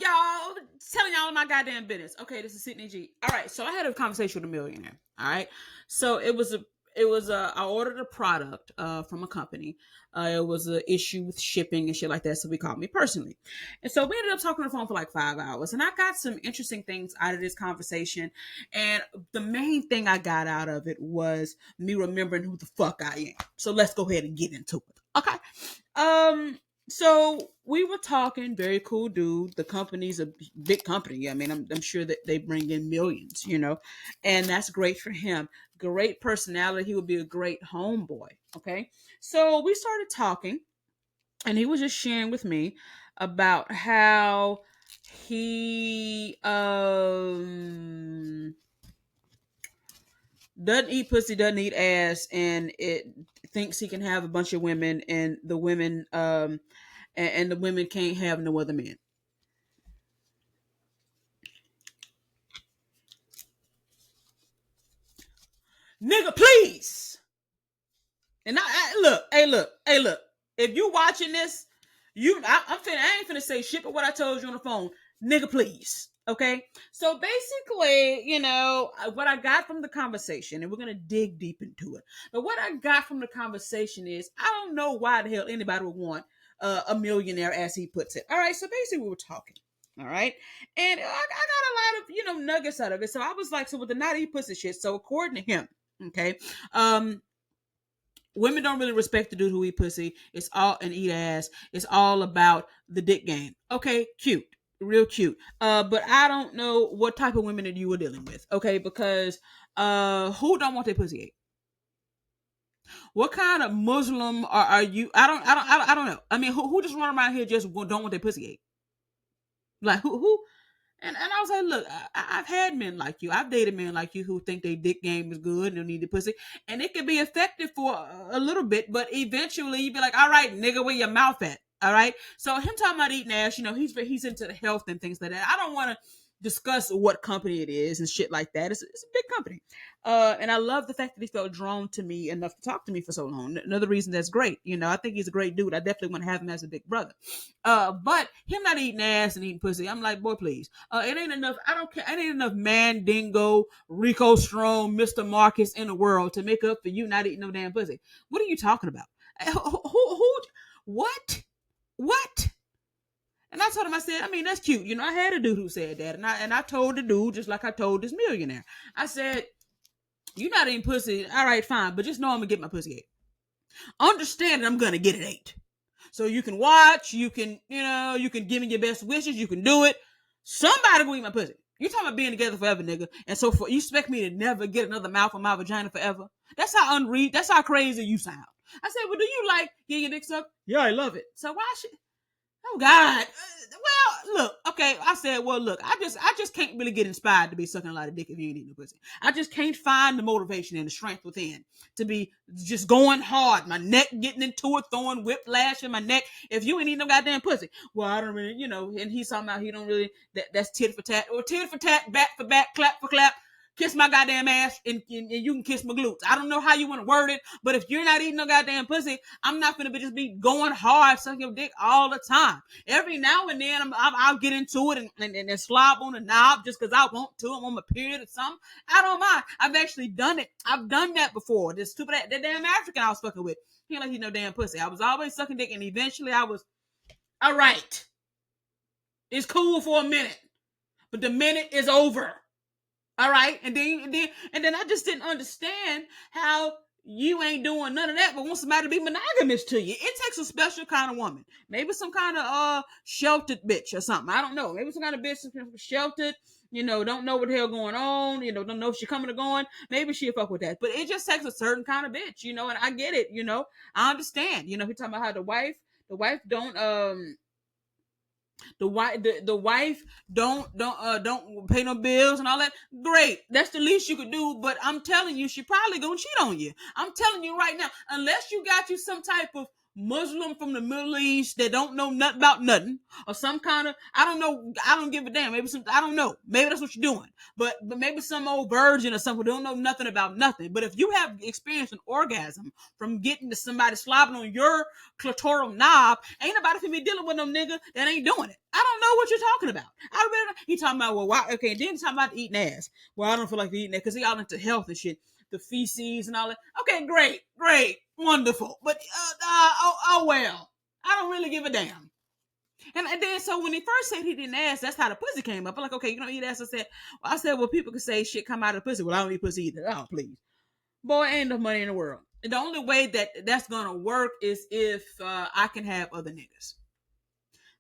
y'all? Telling y'all my goddamn business. Okay, this is Sydney G. All right, so I had a conversation with a millionaire. All right, so I ordered a product from a company. It was an issue with shipping and shit like that, so we called me personally, and so we ended up talking on the phone for like 5 hours, and I got some interesting things out of this conversation, and the main thing I got out of it was me remembering who the fuck I am. So let's go ahead and get into it. Okay. Um, so we were talking, very cool dude. The company's a big company. I mean, I'm sure that they bring in millions, and that's great for him. Great personality. He would be a great homeboy. Okay. So we started talking, and he was just sharing with me about how he doesn't eat pussy, doesn't eat ass, and it thinks he can have a bunch of women, and the women and the women can't have no other men. Nigga, please. And look, hey, look. If you watching this, I ain't finna say shit but what I told you on the phone. Nigga, please. Okay. So basically, what I got from the conversation, and we're gonna dig deep into it. But what I got from the conversation is, I don't know why the hell anybody would want a millionaire, as he puts it. All right. So basically, we were talking. All right. And I got a lot of, nuggets out of it. So I was like, so with the not eat pussy shit. So according to him, okay, women don't really respect the dude who eat pussy. It's all and eat ass. It's all about the dick game. Okay, cute, real cute. But I don't know what type of women that you were dealing with. Okay, because who don't want their pussy ate? What kind of Muslim are you? I don't know. I mean, who just run around here just don't want their pussy ate? Like who? And I was like, look, I've had men like you. I've dated men like you who think their dick game is good and don't need the pussy. And it can be effective for a little bit, but eventually you'd be like, all right, nigga, where your mouth at? All right. So him talking about eating ass, he's into the health and things like that. I don't want to discuss what company it is and shit like that. It's a big company. And I love the fact that he felt drawn to me enough to talk to me for so long. Another reason that's great. I think he's a great dude. I definitely want to have him as a big brother. But him not eating ass and eating pussy, I'm like, boy, please. It ain't enough. I don't care. It ain't enough Mandingo, Rico Strong, Mr. Marcus in the world to make up for you not eating no damn pussy. What are you talking about? What? What? And I told him, I said, I mean, that's cute. I had a dude who said that. And I told the dude, just like I told this millionaire, I said, you not eating pussy. All right, fine. But just know I'm going to get my pussy ate. Understand that I'm going to get it ate. So you can watch, you can give me your best wishes, you can do it. Somebody go eat my pussy. You talking about being together forever, nigga. And so you expect me to never get another mouth on my vagina forever? That's how crazy you sound. I said, well, do you like getting your dick sucked? Yeah, I love it. So why should Oh God. Well, look, okay. I said, well, look, I just can't really get inspired to be sucking a lot of dick if you ain't eating no pussy. I just can't find the motivation and the strength within to be just going hard. My neck getting into it, throwing whiplash in my neck. If you ain't eating no goddamn pussy, well, I don't really, And he's talking about he don't really. That's tit for tat or tit for tat, back for back, clap for clap. Kiss my goddamn ass and you can kiss my glutes. I don't know how you want to word it, but if you're not eating no goddamn pussy, I'm not going to just be going hard, sucking your dick all the time. Every now and then I'll get into it and slob on the knob just because I want to. I'm on my period or something. I don't mind. I've actually done it. I've done that before. This stupid, that damn African I was fucking with. He ain't like he no damn pussy. I was always sucking dick and eventually I was, all right, it's cool for a minute, but the minute is over. All right. And then I just didn't understand how you ain't doing none of that, but want somebody to be monogamous to you. It takes a special kind of woman. Maybe some kind of sheltered bitch or something. I don't know. Maybe some kind of bitch sheltered, don't know what the hell going on, don't know if she coming or going. Maybe she'll fuck with that. But it just takes a certain kind of bitch, and I get it, I understand. He talking about how the wife the wife don't pay no bills and all that. Great, that's the least you could do. But I'm telling you, she probably gonna cheat on you. I'm telling you right now, unless you got you some type of Muslim from the Middle East that don't know nothing about nothing, or some kind of, I don't know, I don't give a damn. Maybe some, I don't know. Maybe that's what you're doing. But maybe some old virgin or something who don't know nothing about nothing. But if you have experienced an orgasm from getting to somebody slobbing on your clitoral knob, ain't nobody finna be dealing with no nigga that ain't doing it. I don't know what you're talking about. I really, he talking about, well, why? Okay, then he's talking about eating ass. Well, I don't feel like eating that because he all into health and shit, the feces and all that. Okay, great, wonderful. But oh well, I don't really give a damn. And then so when he first said he didn't ask, that's how the pussy came up. I'm like, okay, you don't eat ass. I said, well, people can say shit come out of the pussy. Well, I don't eat pussy either. Oh, please, boy, ain't enough money in the world. And the only way that that's gonna work is if I can have other niggas.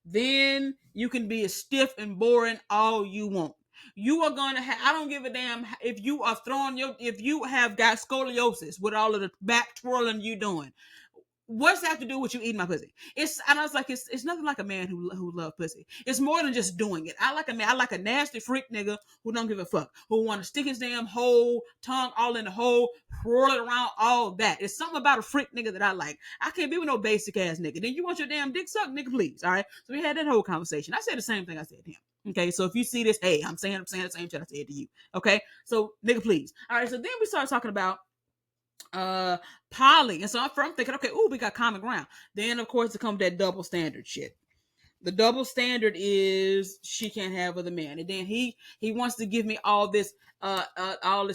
Then you can be as stiff and boring all you want. You are gonna have, I don't give a damn if you are throwing if you have got scoliosis with all of the back twirling you doing. What's that have to do with you eating my pussy? And I was like, it's nothing like a man who love pussy. It's more than just doing it. I like a man. I like a nasty freak nigga who don't give a fuck, who want to stick his damn whole tongue all in the hole, twirl it around, all that. It's something about a freak nigga that I like. I can't be with no basic ass nigga. Then you want your damn dick sucked, nigga, please. All right. So we had that whole conversation. I said the same thing I said to him. Okay, so if you see this, hey, I'm saying the same shit I said to you. Okay, so nigga, please. All right, so then we started talking about poly, and so I'm thinking, okay, ooh, we got common ground. Then of course it comes that double standard shit. The double standard is she can't have other men, and then he wants to give me all this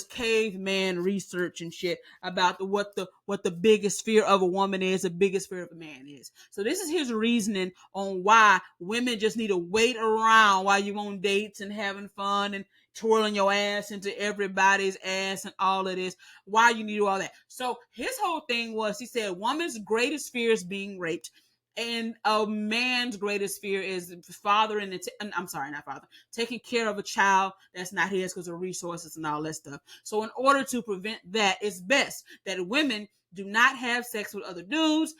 caveman research and shit about what the biggest fear of a woman is, the biggest fear of a man is. So this is his reasoning on why women just need to wait around while you on dates and having fun and twirling your ass into everybody's ass and all of this. Why you need to do all that? So his whole thing was, he said, woman's greatest fear is being raped. And a man's greatest fear is father I'm sorry, not father, taking care of a child that's not his because of resources and all that stuff. So in order to prevent that, it's best that women do not have sex with other dudes,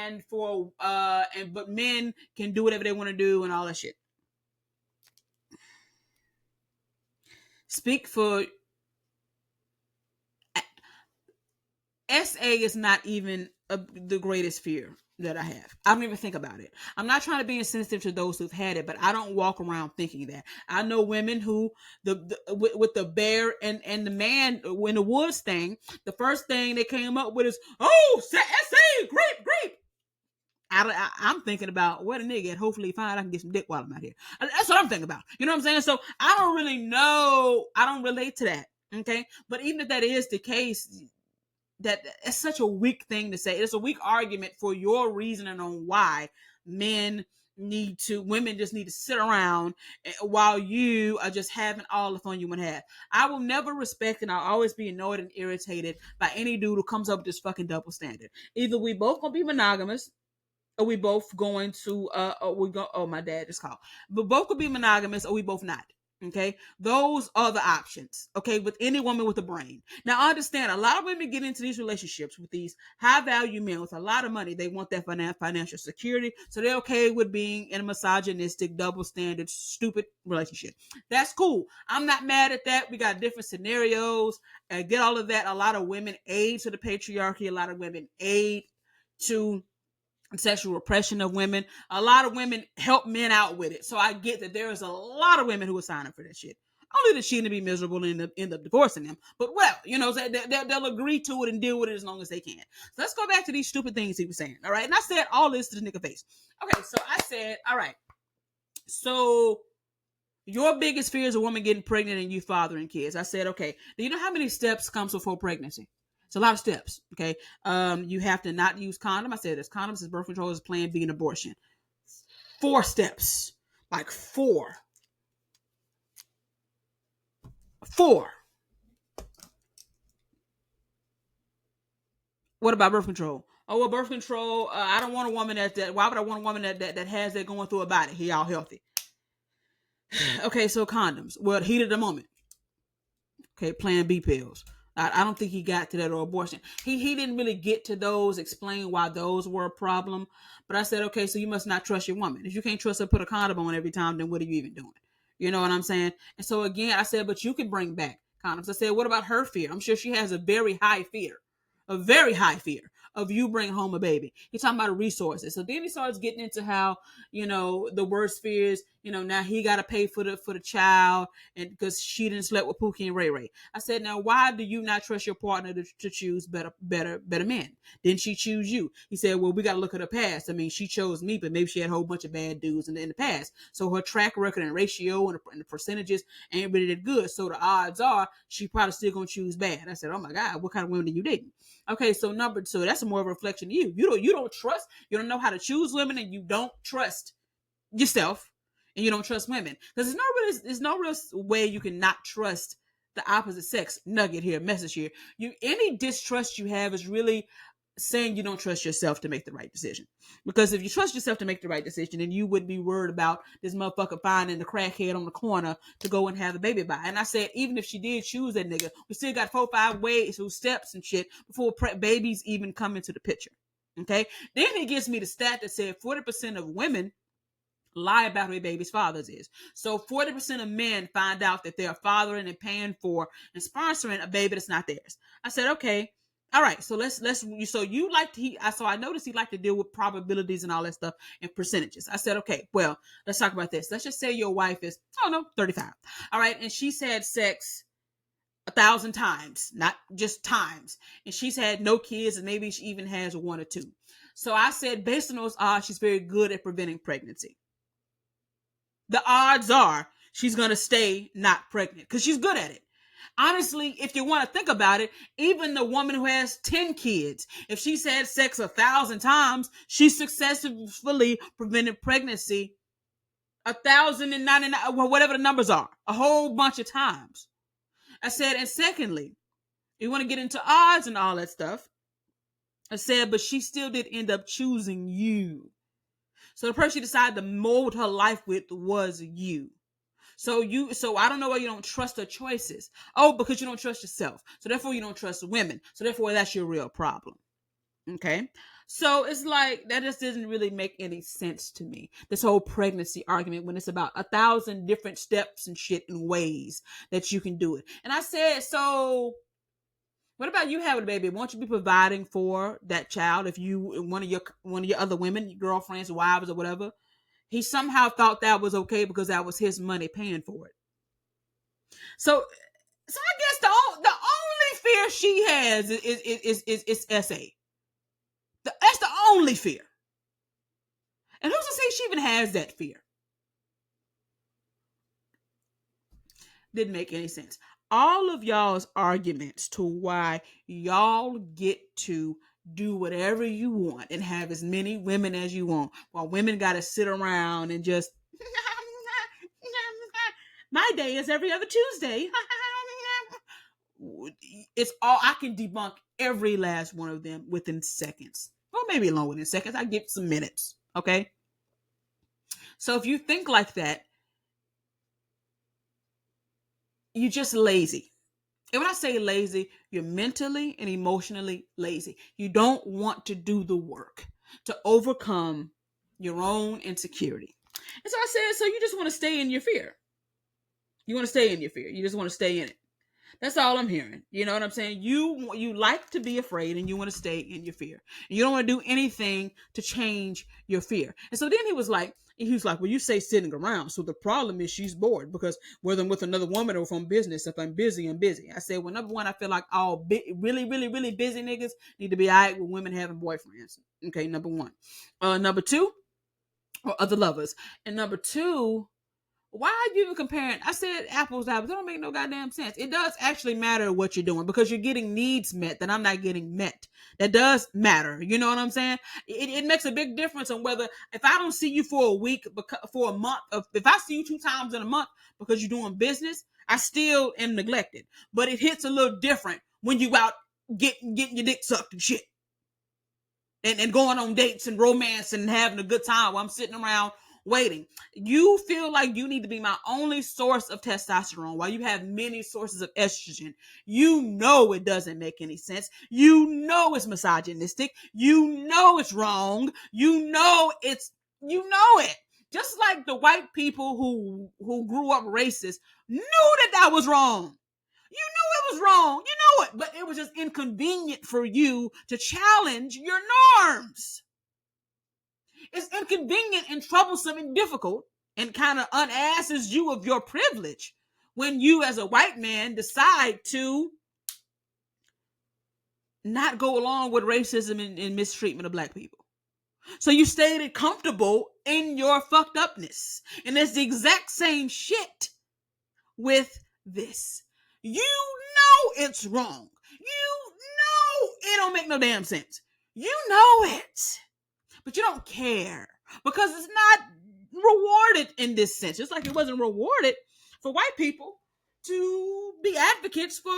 but men can do whatever they want to do and all that shit. Speak for SA is not even the greatest fear that I have. I don't even think about it. I'm not trying to be insensitive to those who've had it, but I don't walk around thinking that. I know women who with the bear and the man in the woods thing, the first thing they came up with is, oh, SA, grape. I'm thinking about what a nigga at. Hopefully fine, I can get some dick while I'm out here. That's what I'm thinking about. You know what I'm saying? So I don't really know. I don't relate to that. Okay. But even if that is the case, that's such a weak thing to say. It's a weak argument for your reasoning on why women just need to sit around while you are just having all the fun you want to have. I will never respect, and I'll always be annoyed and irritated by any dude who comes up with this fucking double standard. Either we both gonna be monogamous, or we both going to my dad just called. But both could be monogamous, or we both not. Okay, those are the options. Okay, with any woman with a brain. Now, I understand a lot of women get into these relationships with these high value men with a lot of money. They want that financial security, so they're okay with being in a misogynistic, double standard, stupid relationship. That's cool. I'm not mad at that. We got different scenarios. I get all of that. A lot of women aid to the patriarchy. A lot of women aid to sexual repression of women. A lot of women help men out with it. So I get that there is a lot of women who are signing for that shit. Only that she to be miserable and end up divorcing them. But well, they'll agree to it and deal with it as long as they can. So let's go back to these stupid things he was saying. All right. And I said all this to the nigga face. Okay. So I said, all right. So your biggest fear is a woman getting pregnant and you fathering kids. I said, okay. Do you know how many steps comes before pregnancy? It's a lot of steps. Okay. You have to not use condom. I said there's condoms, there's birth control, there's Plan B and abortion. 4 steps. Like 4. What about birth control? Oh, well, birth control. I don't want a woman that. Why would I want a woman that has that going through her body? He all healthy. Okay, so condoms. Well, heat of the moment. Okay, Plan B pills. I don't think he got to that, or abortion. He didn't really get to those, explain why those were a problem. But I said, okay, so you must not trust your woman. If you can't trust her, put a condom on every time, then what are you even doing? You know what I'm saying? And so again, I said, but you can bring back condoms. I said, what about her fear? I'm sure she has a very high fear of you bringing home a baby. He's talking about resources. So then he starts getting into how, the worst fears, now he got to pay for the child, and because she didn't sleep with Pookie and Ray Ray. I said, now why do you not trust your partner to choose better men? Didn't she choose you? He said, well, we got to look at her past. I mean, she chose me, but maybe she had a whole bunch of bad dudes in the past. So her track record and ratio and the percentages ain't really that good. So the odds are she probably still gonna choose bad. I said, oh my God, what kind of women are you dating? Okay, so that's more of a reflection of you. You don't trust, you don't know how to choose women, and you don't trust yourself, and you don't trust women. Because there's no real way you can not trust the opposite sex. Nugget here, message here. Any distrust you have is really saying you don't trust yourself to make the right decision. Because if you trust yourself to make the right decision, then you wouldn't be worried about this motherfucker finding the crackhead on the corner to go and have a baby by. And I said, even if she did choose that nigga, we still got 4-5 ways, so steps and shit before babies even come into the picture. Okay. Then he gives me the stat that said 40% of women lie about who a baby's fathers is. So 40% of men find out that they're fathering and paying for and sponsoring a baby that's not theirs. I said, okay, all right. So I noticed he liked to deal with probabilities and all that stuff and percentages. I said, okay, well, let's talk about this. Let's just say your wife is, 35. All right. And she's had sex 1,000 times, not just times. And she's had no kids, and maybe she even has one or two. So I said, based on those odds, she's very good at preventing pregnancy. The odds are she's going to stay not pregnant because she's good at it. Honestly, if you want to think about it, even the woman who has 10 kids, if she's had sex 1,000 times, she's successfully prevented pregnancy 1,099, well, whatever the numbers are, a whole bunch of times. I said, and secondly, you want to get into odds and all that stuff. I said, but she still did end up choosing you. So the person she decided to mold her life with was you. So I don't know why you don't trust her choices. Oh, because you don't trust yourself. So therefore you don't trust women. So therefore that's your real problem. Okay. So it's like, that just doesn't really make any sense to me. This whole pregnancy argument, when it's about 1,000 different steps and shit and ways that you can do it. And I said, so what about you having a baby? Won't you be providing for that child if you one of your other women, your girlfriends, wives, or whatever? He somehow thought that was okay because that was his money paying for it. So I guess the only fear she has is SA. That's the only fear. And who's to say she even has that fear? Didn't make any sense. All of y'all's arguments to why y'all get to do whatever you want and have as many women as you want, while women got to sit around and just my day is every other Tuesday. It's all, I can debunk every last one of them within seconds. Well, maybe longer than seconds. I give some minutes. Okay. So if you think like that, you're just lazy. And when I say lazy, you're mentally and emotionally lazy. You don't want to do the work to overcome your own insecurity. And so I said, so you just want to stay in your fear. You want to stay in your fear. You just want to stay in it. That's all I'm hearing. You know what I'm saying? You like to be afraid, and you want to stay in your fear. And you don't want to do anything to change your fear. And so then he was like, well, you say sitting around. So the problem is she's bored, because whether I'm with another woman or from business, if I'm busy, I'm busy. I said, well, number one, I feel like all really, really, really busy niggas need to be all right with women having boyfriends. Okay, number one. Number two, or other lovers. And number two, why are you even comparing? I said apples to apples. That don't make no goddamn sense. It does actually matter what you're doing, because you're getting needs met that I'm not getting met. That does matter. You know what I'm saying? It makes a big difference on whether, if I don't see you for a week, for a month, if I see you 2 times in a month because you're doing business, I still am neglected. But it hits a little different when you out getting your dick sucked and shit. And going on dates and romance and having a good time while I'm sitting around waiting. You feel like you need to be my only source of testosterone while you have many sources of estrogen. You know it doesn't make any sense. You know it's misogynistic. You know it's wrong. You know it. Just like the white people who grew up racist knew that was wrong. You knew it was wrong. You know it. But it was just inconvenient for you to challenge your norms. It's inconvenient and troublesome and difficult and kind of unasses you of your privilege when you as a white man decide to not go along with racism and mistreatment of black people. So you stayed comfortable in your fucked upness. And it's the exact same shit with this. You know it's wrong. You know it don't make no damn sense. You know it. But you don't care because it's not rewarded in this sense. Just like it wasn't rewarded for white people to be advocates for,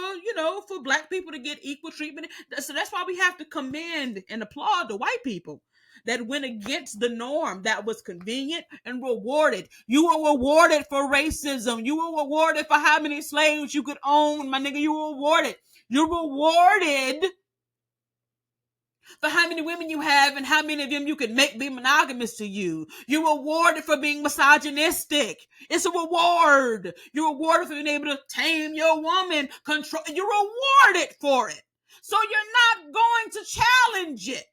for black people to get equal treatment. So that's why we have to commend and applaud the white people that went against the norm that was convenient and rewarded. You were rewarded for racism. You were rewarded for how many slaves you could own, my nigga. You were rewarded. You're rewarded for how many women you have and how many of them you can make be monogamous to you. You're rewarded for being misogynistic. It's a reward. You're rewarded for being able to tame your woman. You're rewarded for it. So you're not going to challenge it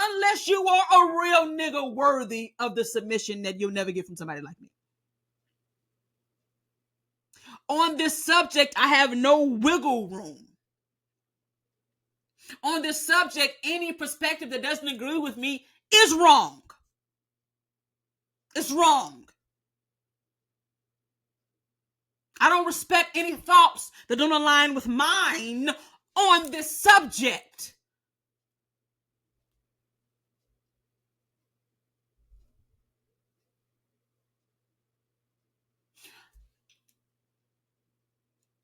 unless you are a real nigga worthy of the submission that you'll never get from somebody like me. On this subject, I have no wiggle room. On this subject, any perspective that doesn't agree with me is wrong. It's wrong. I don't respect any thoughts that don't align with mine on this subject.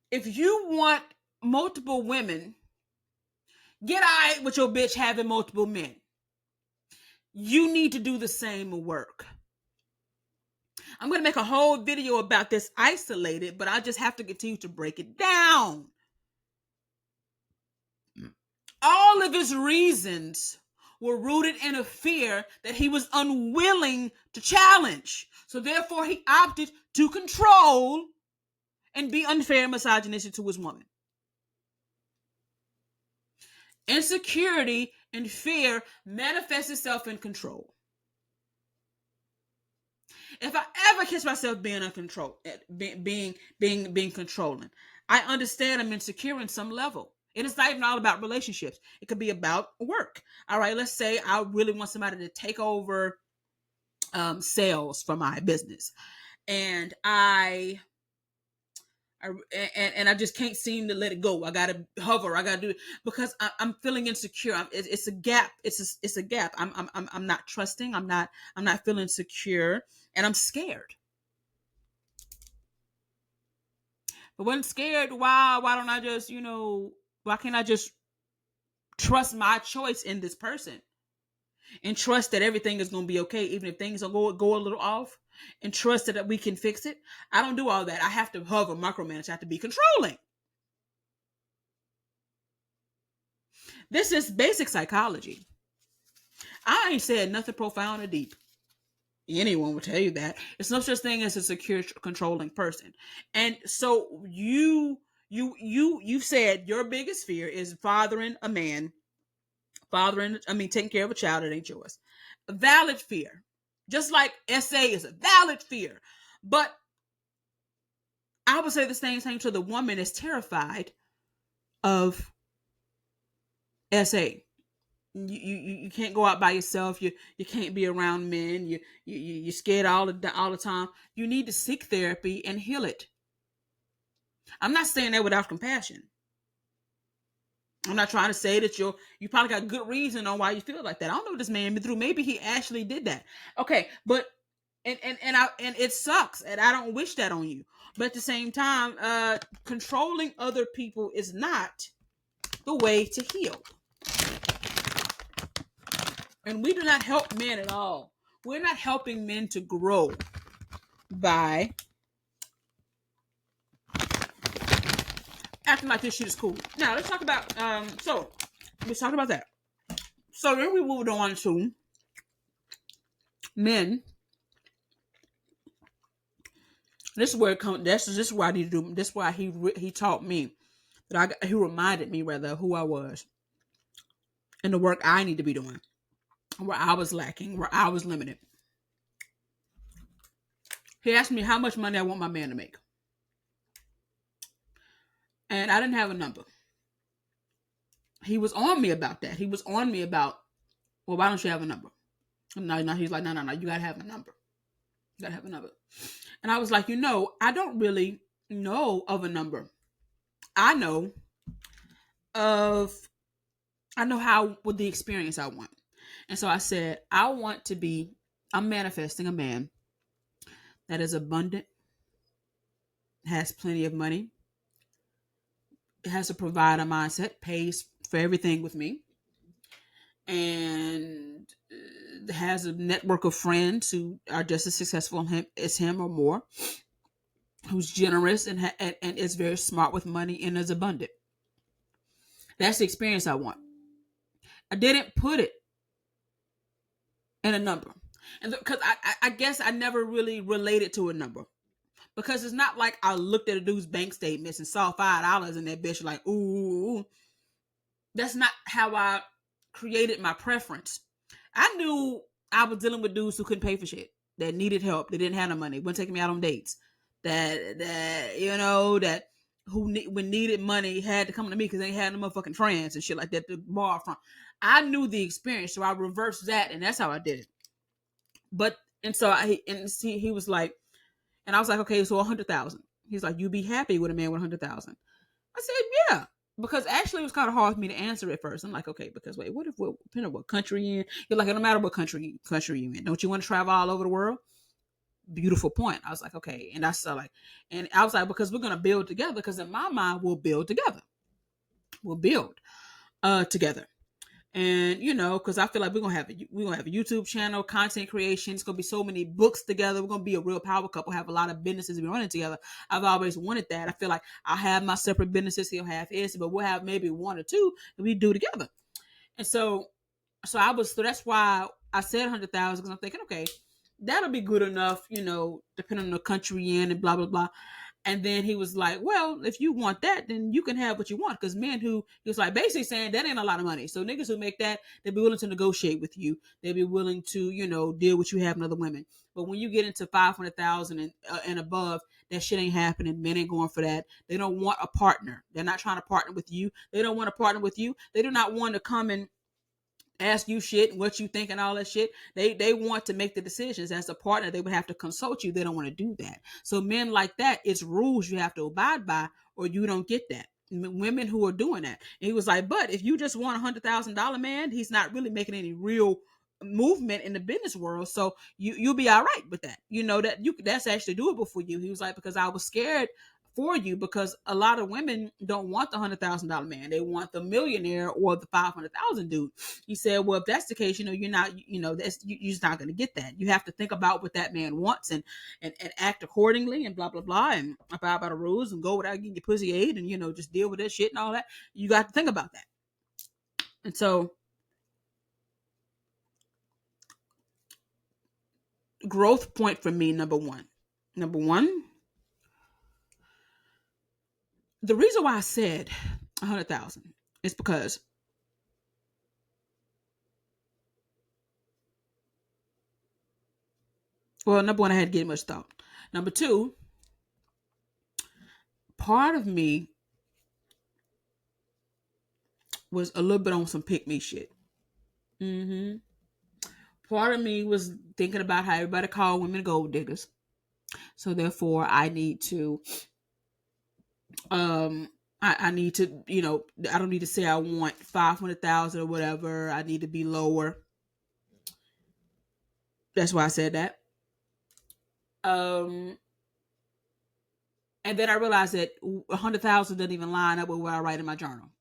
If you want multiple women, get out with your bitch having multiple men. You need to do the same work. I'm going to make a whole video about this isolated, but I just have to continue to break it down. All of his reasons were rooted in a fear that he was unwilling to challenge. So therefore, he opted to control and be unfair and misogynistic to his woman. Insecurity and fear manifests itself in control. If I ever catch myself being uncontrolled, being controlling, I understand I'm insecure in some level. It is not even all about relationships. It could be about work. All right, let's say I really want somebody to take over sales for my business, and I just can't seem to let it go. I gotta hover. I gotta do it because I'm feeling insecure. It's a gap. It's a gap. I'm not trusting. I'm not feeling secure, and I'm scared. But when scared, why don't I just why can't I just trust my choice in this person and trust that everything is going to be okay, even if things will go a little off, and trust that we can fix it? I don't do all that. I have to hover, micromanage. I have to be controlling. This is basic psychology. I ain't said nothing profound or deep. Anyone will tell you that. There's no such thing as a secure, controlling person. And so you said your biggest fear is fathering a man, taking care of a child that ain't yours. A valid fear. Just like SA is a valid fear. But I would say the same thing to the woman is terrified of SA. You can't go out by yourself. You can't be around men. You're scared all the time. You need to seek therapy and heal it. I'm not saying that without compassion. I'm not trying to say that you probably got good reason on why you feel like that. I don't know what this man been through. Maybe he actually did that. Okay, but and it sucks, and I don't wish that on you. But at the same time, controlling other people is not the way to heal. And we do not help men at all. We're not helping men to grow by acting like this shit is cool. Now let's talk about let's talk about that. So then we moved on to men. This is where it comes. This is where I need to do. This is why he taught me He reminded me rather of who I was and the work I need to be doing, where I was lacking, where I was limited. He asked me how much money I want my man to make. And I didn't have a number. He was on me about that. He was on me about, well, why don't you have a number? No, no, he's like, no, you gotta have a number. You gotta have a number. And I was like, I don't really know of a number. I know of, I know how, with the experience I want. And so I said, I'm manifesting a man that is abundant, has plenty of money, has a provider mindset, pays for everything with me, and has a network of friends who are just as successful as him or more, who's generous and is very smart with money and is abundant. That's the experience I want. I didn't put it in a number. And because I guess I never really related to a number. Because it's not like I looked at a dude's bank statements and saw $5 in that bitch like, ooh. That's not how I created my preference. I knew I was dealing with dudes who couldn't pay for shit, that needed help, that didn't have no money, wouldn't take me out on dates, that when needed money had to come to me because they had no motherfucking friends and shit like that to borrow from. I knew the experience, so I reversed that, and that's how I did it. But he was like, and I was like, okay, so 100,000. He's like, you be happy with a man with 100,000? I said, yeah. Because actually it was kind of hard for me to answer at first. I'm like, okay, because wait, depending on what country you're in, you're like, no matter what country you're in, don't you want to travel all over the world? Beautiful point. I was like, okay. And I was like, because we're going to build together, because in my mind, we'll build together. We'll build together. And because I feel like we're gonna have a YouTube channel, content creation. It's gonna be so many books together. We're gonna be a real power couple. Have a lot of businesses we're running together. I've always wanted that. I feel like I have my separate businesses. He'll have his, but we'll have maybe one or two that we do together. And so that's why I said 100,000, because I'm thinking, okay, that'll be good enough. Depending on the country you're in and blah blah blah. And then he was like, well, if you want that, then you can have what you want. Because he was like basically saying that ain't a lot of money. So niggas who make that, they'll be willing to negotiate with you. They'll be willing to, deal with you having other women. But when you get into 500,000 and above, that shit ain't happening. Men ain't going for that. They don't want a partner. They're not trying to partner with you. They don't want to partner with you. They do not want to come and ask you shit and what you think and all that shit. They want to make the decisions. As a partner, they would have to consult you. They don't want to do that. So men like that, it's rules you have to abide by, or you don't get that. Women who are doing that. And he was like, but if you just want $100,000 man, he's not really making any real movement in the business world. So you'll be all right with that. That's actually doable for you. He was like, because I was scared for you, because a lot of women don't want the $100,000 man. They want the millionaire or the 500,000 dude. He said, well, if that's the case, you're not, you're just not going to get that. You have to think about what that man wants and act accordingly and blah, blah, blah, and abide by the rules and go without getting your pussy ate and, just deal with that shit and all that. You got to think about that. And so growth point for me, number one, the reason why I said 100,000 is because number one, I had to get much thought. Number two, part of me was a little bit on some pick me shit. Part of me was thinking about how everybody call women gold diggers. So therefore I need to I need to, I don't need to say I want 500,000 or whatever. I need to be lower. That's why I said that. And then I realized that 100,000 doesn't even line up with what I write in my journal.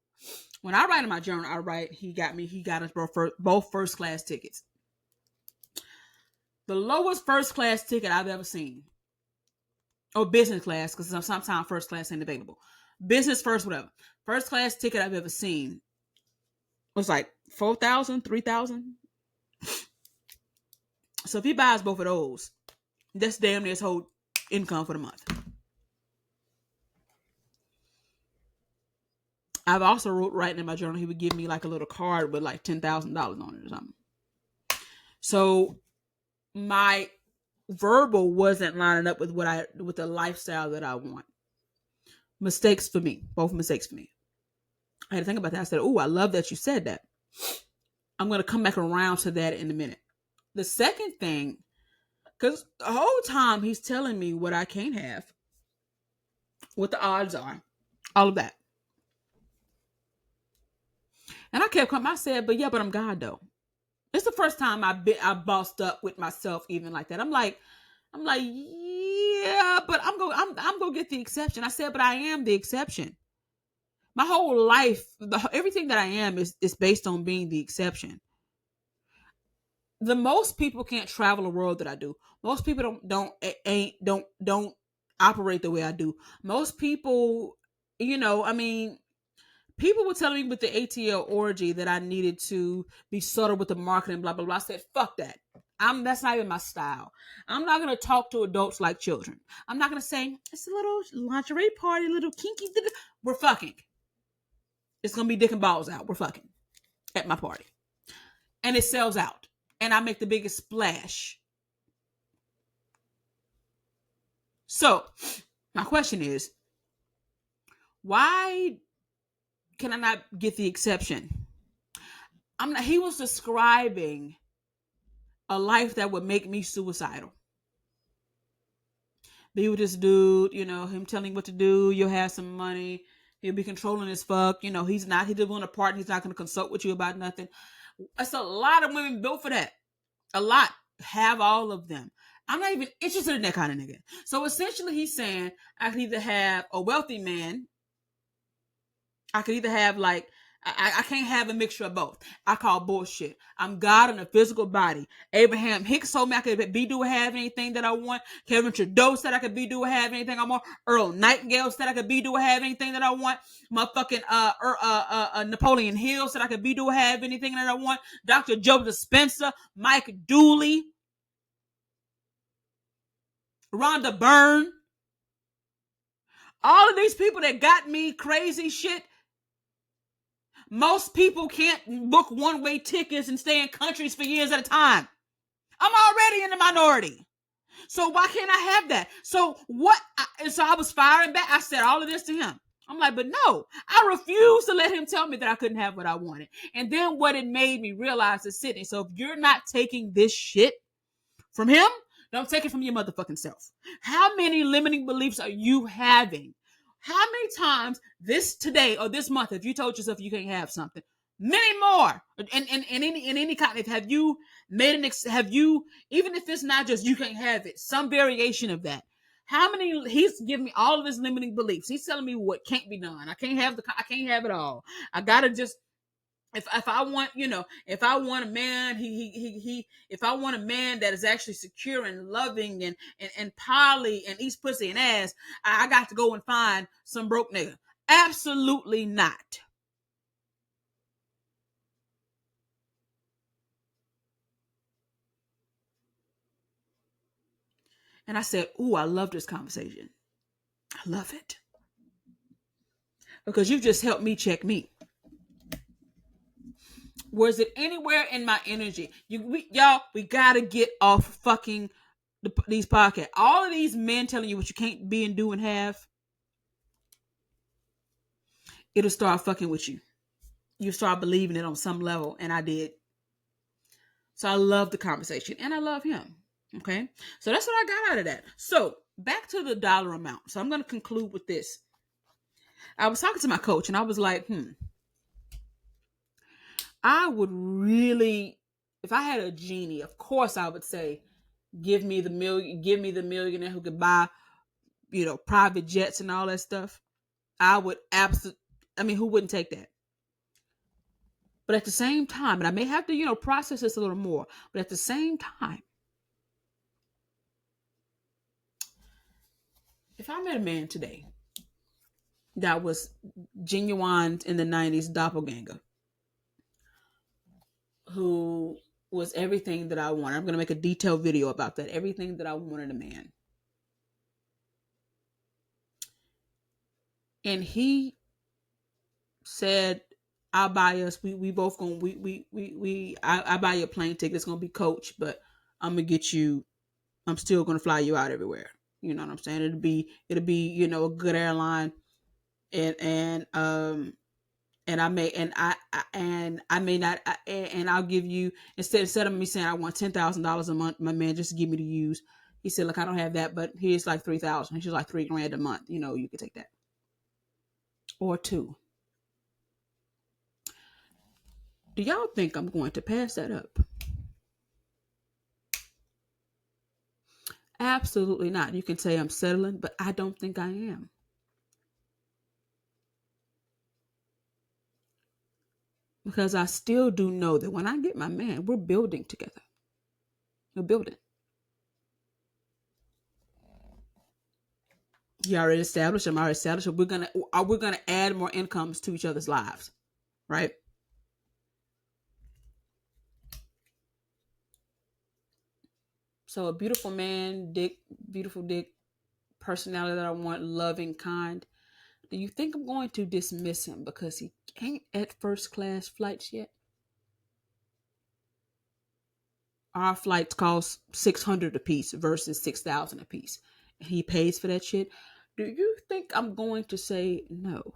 When I write in my journal, I write, he got us both first class tickets. The lowest first class ticket I've ever seen, or business class, because sometimes first class ain't available. Business first, whatever. First class ticket I've ever seen was like 4,000, 3,000. So if he buys both of those, that's damn near his whole income for the month. I've also wrote writing in my journal. He would give me like a little card with like $10,000 on it or something. So my verbal wasn't lining up with with the lifestyle that I want. Mistakes for me, both mistakes for me. I had to think about that. I said, "Oh, I love that you said that." I'm going to come back around to that in a minute. The second thing, because the whole time he's telling me what I can't have, what the odds are, all of that. And I kept coming. I said, "But yeah, but I'm God though." It's the first time I bossed up with myself even like that. I'm like, yeah, but I'm gonna get the exception. I said, but I am the exception. My whole life, everything that I am is based on being the exception. The most people can't travel the world that I do. Most people don't operate the way I do. Most people, I mean, people were telling me with the ATL orgy that I needed to be subtle with the marketing, blah blah blah. I said, fuck that. That's not even my style. I'm not gonna talk to adults like children. I'm not gonna say it's a little lingerie party, a little kinky. We're fucking. It's gonna be dick and balls out. We're fucking at my party, and it sells out, and I make the biggest splash. So, my question is, why can I not get the exception? He was describing a life that would make me suicidal. Be with this dude, him telling you what to do. You'll have some money. He'll be controlling as fuck. He doesn't want to partner. He's not going to consult with you about nothing. That's a lot of women built for that. A lot. Have all of them. I'm not even interested in that kind of nigga. So essentially he's saying I could either have a wealthy man. I could either have like, I can't have a mixture of both. I call bullshit. I'm God in a physical body. Abraham Hicks told me I could be, do, have anything that I want. Kevin Trudeau said I could be, do, have anything I want. Earl Nightingale said I could be, do, have anything that I want. Motherfucking Napoleon Hill said I could be, do, have anything that I want. Dr. Joe Dispenza, Mike Dooley, Rhonda Byrne. All of these people that got me crazy shit. Most people can't book one-way tickets and stay in countries for years at a time. I'm already in the minority. So why can't I have that? So what? So I was firing back. I said all of this to him. I'm like, but no, I refuse to let him tell me that I couldn't have what I wanted. And then what it made me realize is, Sydney, so if you're not taking this shit from him, don't take it from your motherfucking self. How many limiting beliefs are you having? How many times today or this month have you told yourself you can't have something? Many more. In any kind of, have you made have you, even if it's not just you can't have it, some variation of that. How many? He's giving me all of his limiting beliefs. He's telling me what can't be done. I can't have it all. I gotta just, if I want, if I want a man, if I want a man that is actually secure and loving and poly and eats pussy and ass, I got to go and find some broke nigga. Absolutely not. And I said, ooh, I love this conversation. I love it. Because you've just helped me check me. Was it anywhere in my energy? Y'all, we gotta get off fucking these podcasts. All of these men telling you what you can't be and do and have, it'll start fucking with you. You start believing it on some level, and I did. So I love the conversation, and I love him. Okay, so that's what I got out of that. So back to the dollar amount. So I'm going to conclude with this. I was talking to my coach, and I was like, I would really, if I had a genie, of course I would say, give me the millionaire who could buy, private jets and all that stuff. I would absolutely, who wouldn't take that? But at the same time, and I may have to, process this a little more, but at the same time, if I met a man today that was genuine in the 90s doppelganger, who was everything that I wanted, I'm going to make a detailed video about that, everything that I wanted in a man. And he said, I'll buy us. We both gonna I buy you a plane ticket. It's gonna be coach, but I'm gonna get you. I'm still gonna fly you out everywhere. You know what I'm saying? It'll be a good airline, and I may not, and I'll give you, instead of me saying I want $10,000 a month, my man just give me to use. He said, look, I don't have that, but here's like 3,000. He's like $3,000 a month. You can take that or two. Do y'all think I'm going to pass that up? Absolutely not. You can say I'm settling, but I don't think I am. Because I still do know that when I get my man, we're building together. We're building. You already established. I'm already established. We're gonna add more incomes to each other's lives, right? So a beautiful man, beautiful dick, personality that I want, loving, kind. Do you think I'm going to dismiss him because he ain't at first class flights yet? Our flights cost $600 a piece versus $6,000 a piece, and he pays for that shit. Do you think I'm going to say no?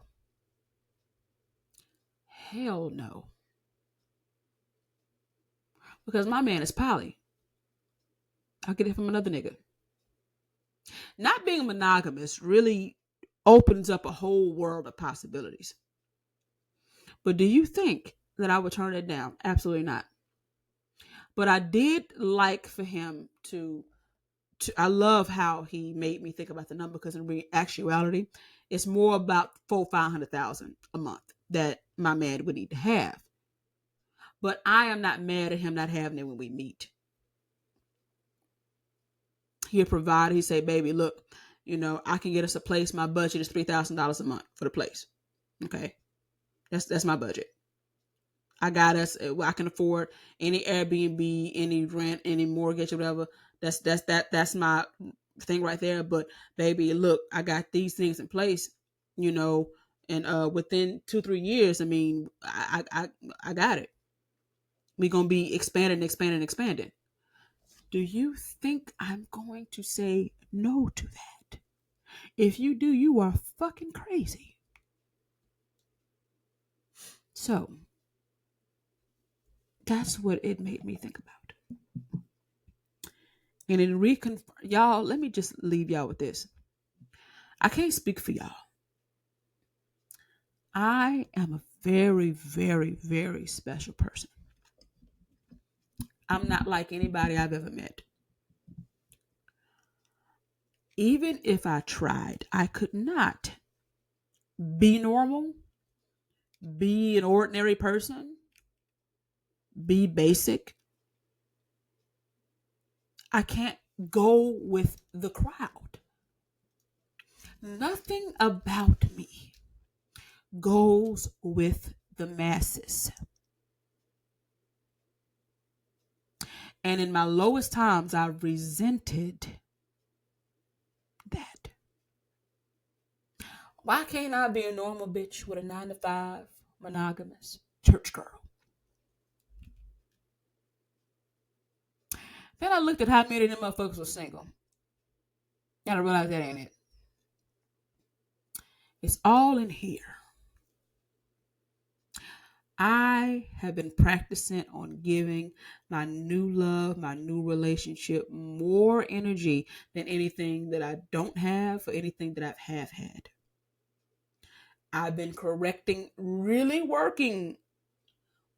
Hell no. Because my man is poly. I'll get it from another nigga. Not being monogamous really opens up a whole world of possibilities. But do you think that I would turn it down? Absolutely not. But I did like for him to I love how he made me think about the number, because in actuality, it's more about 500,000 a month that my man would need to have. But I am not mad at him not having it when we meet. He'll provide. He say, baby, look, I can get us a place. My budget is $3,000 a month for the place. Okay. That's my budget. I got us. I can afford any Airbnb, any rent, any mortgage, or whatever. That's my thing right there. But baby, look, I got these things in place, and within 2-3 years, I mean, I got it. We're gonna be expanding. Do you think I'm going to say no to that? If you do, you are fucking crazy. So that's what it made me think about. And in y'all, let me just leave y'all with this. I can't speak for y'all. I am a very, very, very special person. I'm not like anybody I've ever met. Even if I tried, I could not be normal, be an ordinary person, be basic. I can't go with the crowd. Nothing about me goes with the masses. And in my lowest times, I resented that. Why can't I be a normal bitch with a 9-to-5, monogamous church girl? Then I looked at how many of them motherfuckers were single. And I realized that ain't it. It's all in here. I have been practicing on giving my new love, my new relationship, more energy than anything that I don't have or anything that I have had. I've been really working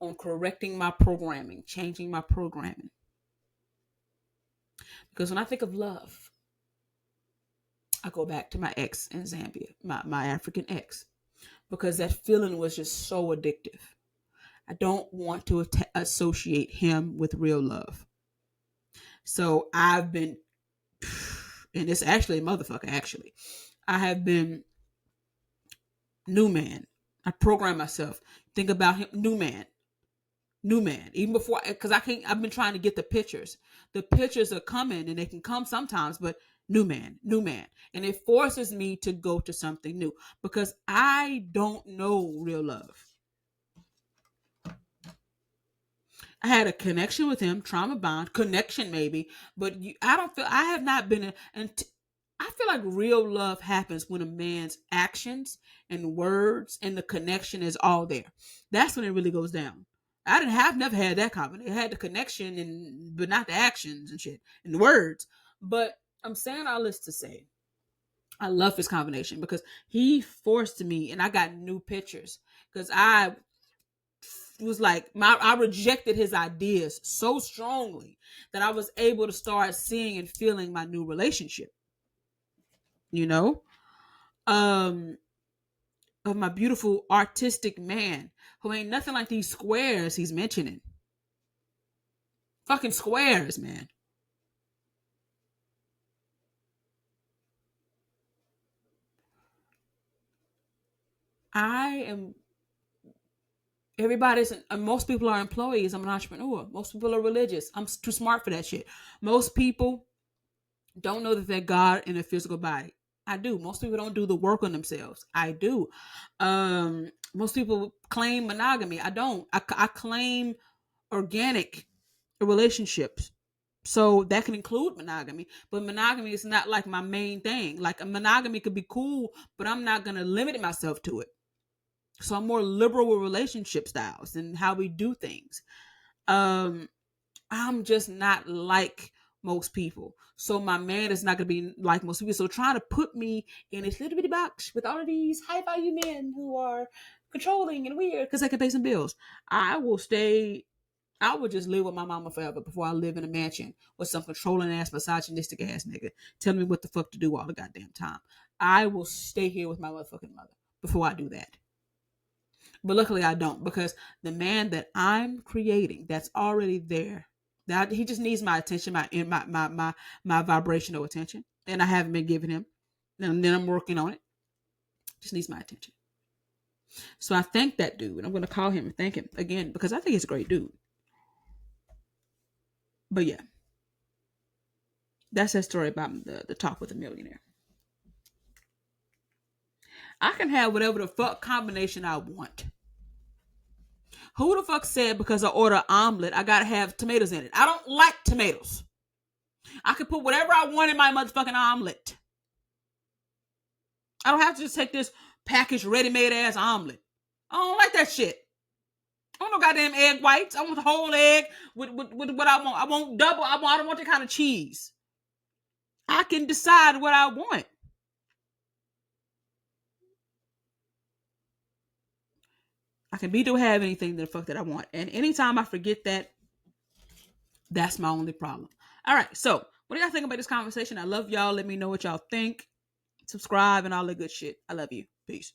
on correcting my programming, changing my programming. Because when I think of love, I go back to my ex in Zambia, my African ex, because that feeling was just so addictive. I don't want to associate him with real love. So I've been, and it's actually a motherfucker, actually. I have been new man. I program myself. Think about him, new man. Even before, because I've been trying to get the pictures. The pictures are coming, and they can come sometimes, but new man. And it forces me to go to something new because I don't know real love. I had a connection with him, trauma bond, connection maybe, but I don't feel, I have not been, I feel like real love happens when a man's actions and words and the connection is all there. That's when it really goes down. I didn't have, never had that combination. I had the connection and, but not the actions and shit and the words. But I'm saying all this to say, I love his combination because he forced me and I got new pictures because I was like I rejected his ideas so strongly that I was able to start seeing and feeling my new relationship. You know, um, of my beautiful artistic man who ain't nothing like these squares he's mentioning. Fucking squares, man. I am. Everybody's. Most people are employees. I'm an entrepreneur. Most people are religious. I'm too smart for that shit. Most people don't know that they're God in a physical body. I do. Most people don't do the work on themselves. I do. Most people claim monogamy. I don't. I claim organic relationships. So that can include monogamy, but monogamy is not like my main thing. Like a monogamy could be cool, but I'm not going to limit myself to it. So I'm more liberal with relationship styles and how we do things. Um, I'm just not like most people. So my man is not gonna be like most people. So trying to put me in this little bitty box with all of these high value men who are controlling and weird because I can pay some bills. I will stay. I would just live with my mama forever before I live in a mansion with some controlling ass, misogynistic ass nigga telling me what the fuck to do all the goddamn time. I will stay here with my motherfucking mother before I do that. But luckily I don't because the man that I'm creating that's already there, that he just needs my attention, my vibrational attention. And I haven't been giving him. And then I'm working on it. Just needs my attention. So I thank that dude. And I'm gonna call him and thank him again because I think he's a great dude. But yeah, that's that story about the talk with a millionaire. I can have whatever the fuck combination I want. Who the fuck said because I order an omelet, I gotta have tomatoes in it? I don't like tomatoes. I can put whatever I want in my motherfucking omelet. I don't have to just take this packaged ready-made ass omelet. I don't like that shit. I don't know goddamn egg whites. I want the whole egg with what I want. I want double. I don't want that kind of cheese. I can decide what I want. I can be to have anything the fuck that I want. And anytime I forget that, that's my only problem. All right. So what do y'all think about this conversation? I love y'all. Let me know what y'all think. Subscribe and all that good shit. I love you. Peace.